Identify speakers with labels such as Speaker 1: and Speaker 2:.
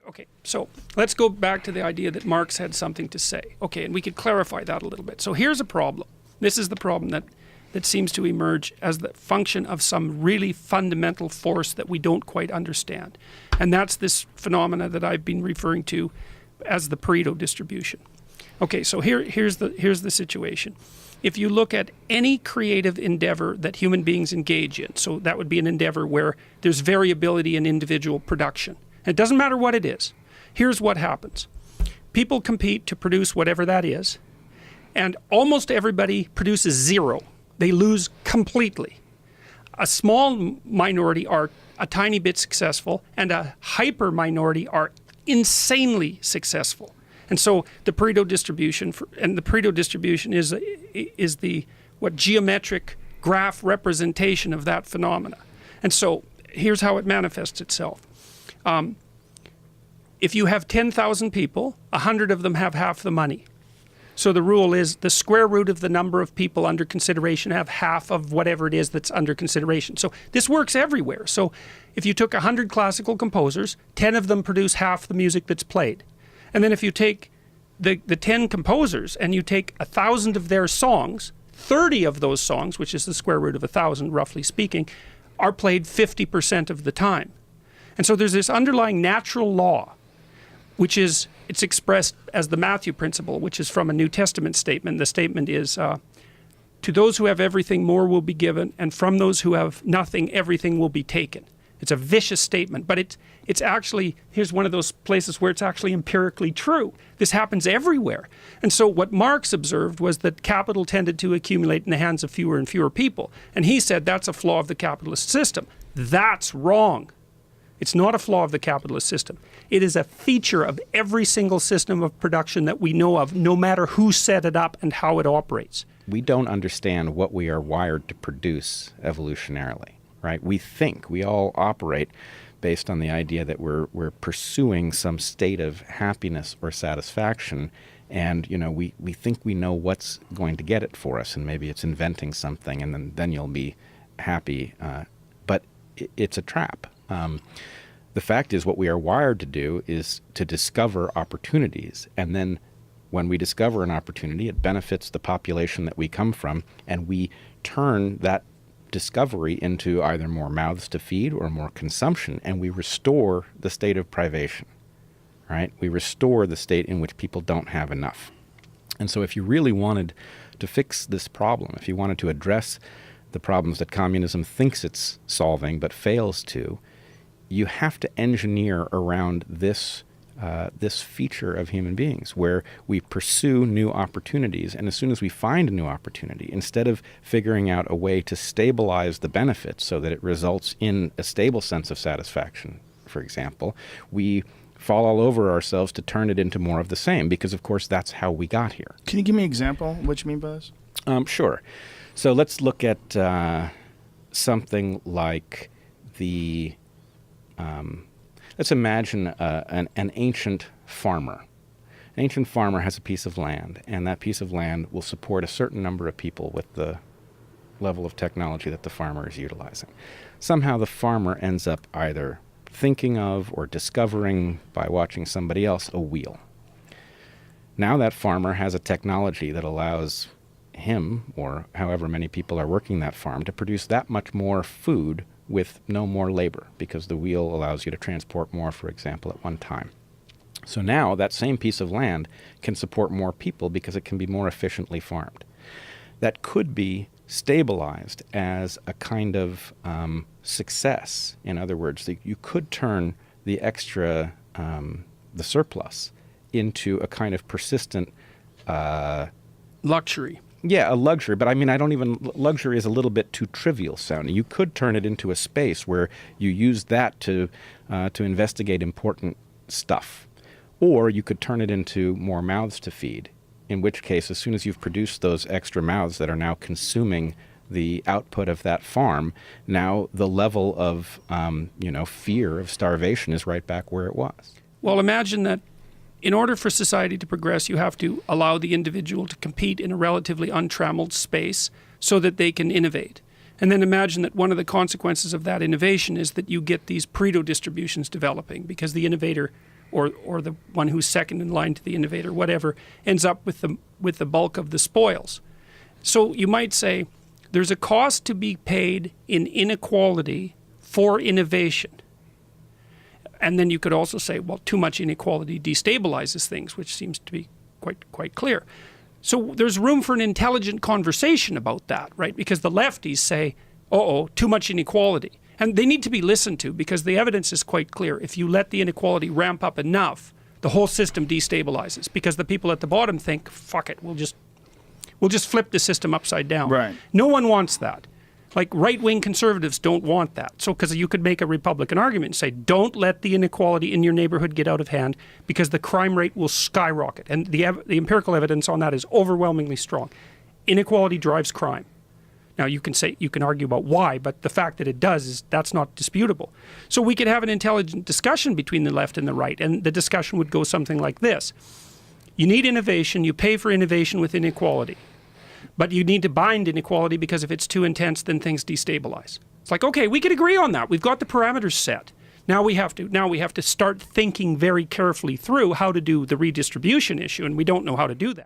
Speaker 1: Okay, so let's go back to the idea that Marx had something to say. Okay, and we could clarify that a little bit. So here's a problem. This is the problem that seems to emerge as the function of some really fundamental force that we don't quite understand. And that's this phenomena that I've been referring to as the Pareto distribution. Okay, so here's the situation. If you look at any creative endeavor that human beings engage in, so that would be an endeavor where there's variability in individual production. It doesn't matter what it is. Here's what happens. People compete to produce whatever that is, and almost everybody produces zero. They lose completely. A small minority are a tiny bit successful, and a hyper minority are insanely successful. And so the Pareto distribution, and the Pareto distribution is the geometric graph representation of that phenomena. And so here's how it manifests itself. If you have 10,000 people, 100 of them have half the money. So the rule is the square root of the number of people under consideration have half of whatever it is that's under consideration. So this works everywhere. So if you took 100 classical composers, 10 of them produce half the music that's played. And then if you take the 10 composers and you take 1,000 of their songs, 30 of those songs, which is the square root of 1,000 roughly speaking, are played 50% of the time. And so there's this underlying natural law, which is, it's expressed as the Matthew principle, which is from a New Testament statement. The statement is, to those who have everything, more will be given, and from those who have nothing, everything will be taken. It's a vicious statement, but it's actually, here's one of those places where it's actually empirically true. This happens everywhere. And so what Marx observed was that capital tended to accumulate in the hands of fewer and fewer people. And he said that's a flaw of the capitalist system. That's wrong. It's not a flaw of the capitalist system. It is a feature of every single system of production that we know of, no matter who set it up and how it operates.
Speaker 2: We don't understand what we are wired to produce evolutionarily, right? We all operate based on the idea that we're pursuing some state of happiness or satisfaction, and we think we know what's going to get it for us, and maybe it's inventing something, and then you'll be happy. But it's a trap. The fact is, what we are wired to do is to discover opportunities, and then when we discover an opportunity, it benefits the population that we come from, and we turn that discovery into either more mouths to feed or more consumption, and we restore the state of privation, right? We restore the state in which people don't have enough. And so if you really wanted to fix this problem, if you wanted to address the problems that communism thinks it's solving but fails to, you have to engineer around this feature of human beings where we pursue new opportunities, and as soon as we find a new opportunity, instead of figuring out a way to stabilize the benefits so that it results in a stable sense of satisfaction, for example, we fall all over ourselves to turn it into more of the same, because of course that's how we got here.
Speaker 3: Can you give me an example of what you mean by this?
Speaker 2: Sure. So let's look at something like let's imagine an ancient farmer. An ancient farmer has a piece of land, and that piece of land will support a certain number of people with the level of technology that the farmer is utilizing. Somehow the farmer ends up either thinking of or discovering by watching somebody else a wheel. Now that farmer has a technology that allows him, or however many people are working that farm, to produce that much more food with no more labor, because the wheel allows you to transport more, for example, at one time. So now that same piece of land can support more people because it can be more efficiently farmed. That could be stabilized as a kind of success. In other words, you could turn the extra, the surplus, into a kind of persistent
Speaker 1: luxury.
Speaker 2: Yeah, a luxury, but I mean, luxury is a little bit too trivial sounding. You could turn it into a space where you use that to investigate important stuff. Or you could turn it into more mouths to feed, in which case, as soon as you've produced those extra mouths that are now consuming the output of that farm, now the level of, fear of starvation is right back where it was.
Speaker 1: Well, imagine that in order for society to progress, you have to allow the individual to compete in a relatively untrammeled space so that they can innovate. And then imagine that one of the consequences of that innovation is that you get these Pareto distributions developing, because the innovator or the one who's second in line to the innovator, whatever, ends up with the bulk of the spoils. So you might say there's a cost to be paid in inequality for innovation. And then you could also say, well, too much inequality destabilizes things, which seems to be quite clear. So there's room for an intelligent conversation about that, right? Because the lefties say, too much inequality. And they need to be listened to because the evidence is quite clear. If you let the inequality ramp up enough, the whole system destabilizes because the people at the bottom think, fuck it, we'll just flip the system upside down.
Speaker 3: Right.
Speaker 1: No one wants that. Like right-wing conservatives don't want that. So because you could make a Republican argument and say, don't let the inequality in your neighborhood get out of hand because the crime rate will skyrocket. And the empirical evidence on that is overwhelmingly strong. Inequality drives crime. Now you can argue about why, but the fact that it does that's not disputable. So we could have an intelligent discussion between the left and the right, and the discussion would go something like this. You need innovation, you pay for innovation with inequality. But you need to bind inequality because if it's too intense, then things destabilize. It's like, okay, we could agree on that. We've got the parameters set. Now we have to start thinking very carefully through how to do the redistribution issue, and we don't know how to do that.